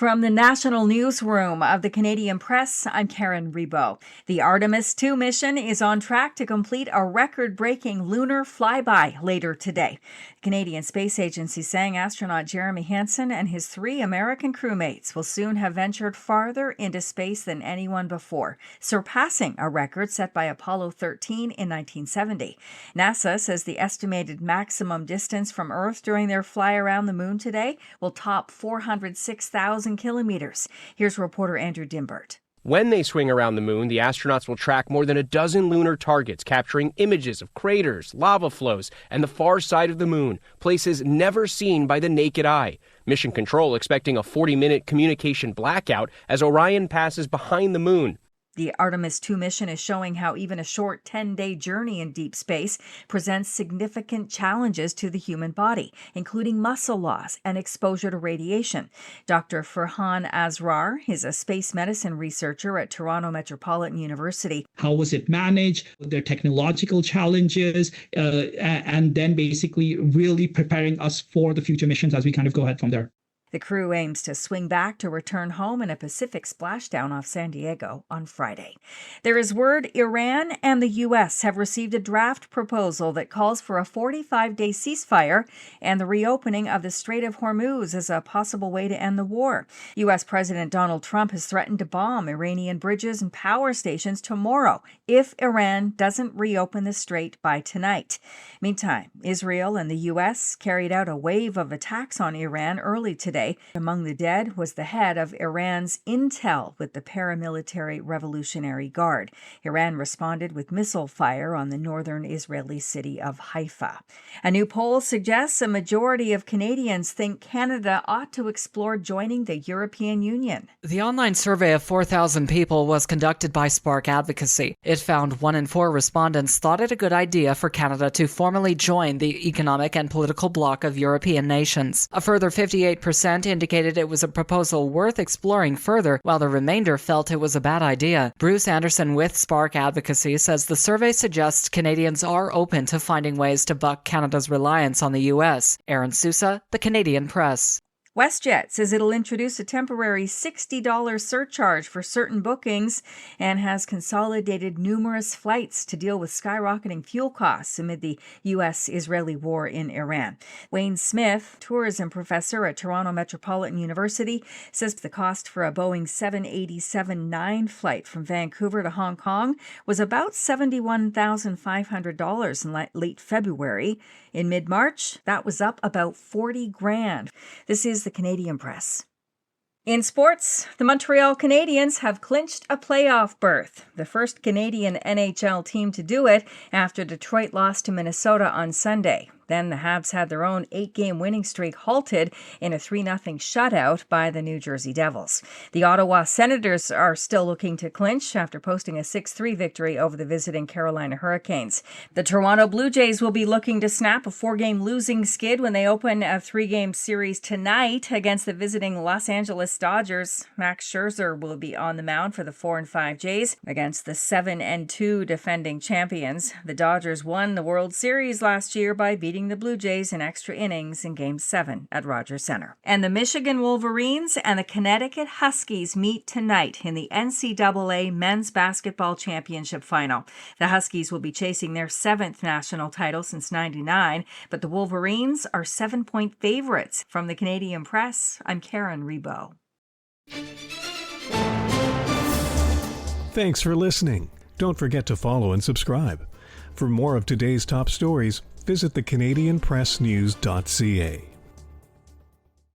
From the National Newsroom of the Canadian Press, I'm Karen Rebo. The Artemis II mission is on track to complete a record-breaking lunar flyby later today. The Canadian Space Agency saying astronaut Jeremy Hansen and his 3 American crewmates will soon have ventured farther into space than anyone before, surpassing a record set by Apollo 13 in 1970. NASA says the estimated maximum distance from Earth during their fly around the moon today will top 406,000 kilometers. Here's reporter Andrew Dimbert. When they swing around the moon, the astronauts will track more than a dozen lunar targets, capturing images of craters, lava flows, and the far side of the moon, places never seen by the naked eye. Mission Control expecting a 40-minute communication blackout as Orion passes behind the moon. The Artemis II mission is showing how even a short 10-day journey in deep space presents significant challenges to the human body, including muscle loss and exposure to radiation. Dr. Farhan Asrar is a space medicine researcher at Toronto Metropolitan University. How was it managed? Their technological challenges, and then basically really preparing us for the future missions as we kind of go ahead from there. The crew aims to swing back to return home in a Pacific splashdown off San Diego on Friday. There is word Iran and the U.S. have received a draft proposal that calls for a 45-day ceasefire and the reopening of the Strait of Hormuz as a possible way to end the war. U.S. President Donald Trump has threatened to bomb Iranian bridges and power stations tomorrow if Iran doesn't reopen the strait by tonight. Meantime, Israel and the U.S. carried out a wave of attacks on Iran early today. Among the dead was the head of Iran's intel with the paramilitary Revolutionary Guard. Iran responded with missile fire on the northern Israeli city of Haifa. A new poll suggests a majority of Canadians think Canada ought to explore joining the European Union. The online survey of 4,000 people was conducted by Spark Advocacy. It found 1 in 4 respondents thought it a good idea for Canada to formally join the economic and political bloc of European nations. A further 58% indicated it was a proposal worth exploring further, while the remainder felt it was a bad idea. Bruce Anderson with Spark Advocacy says the survey suggests Canadians are open to finding ways to buck Canada's reliance on the U.S. Aaron Sousa, The Canadian Press. WestJet says it'll introduce a temporary $60 surcharge for certain bookings and has consolidated numerous flights to deal with skyrocketing fuel costs amid the U.S.-Israeli war in Iran. Wayne Smith, tourism professor at Toronto Metropolitan University, says the cost for a Boeing 787-9 flight from Vancouver to Hong Kong was about $71,500 in late February. In mid-March, that was up about $40,000. This is the Canadian Press. In sports, the Montreal Canadiens have clinched a playoff berth, the first Canadian NHL team to do it after Detroit lost to Minnesota on Sunday. Then the Habs had their own 8-game winning streak halted in a 3-0 shutout by the New Jersey Devils. The Ottawa Senators are still looking to clinch after posting a 6-3 victory over the visiting Carolina Hurricanes. The Toronto Blue Jays will be looking to snap a 4-game losing skid when they open a 3-game series tonight against the visiting Los Angeles Dodgers. Max Scherzer will be on the mound for the 4-5 Jays against the 7-2 defending champions. The Dodgers won the World Series last year by beating the Blue Jays in extra innings in Game 7 at Rogers Center. And the Michigan Wolverines and the Connecticut Huskies meet tonight in the NCAA Men's Basketball Championship Final. The Huskies will be chasing their 7th national title since '99, but the Wolverines are 7-point favorites. From the Canadian Press, I'm Karen Rebo. Thanks for listening. Don't forget to follow and subscribe. For more of today's top stories, visit thecanadianpressnews.ca.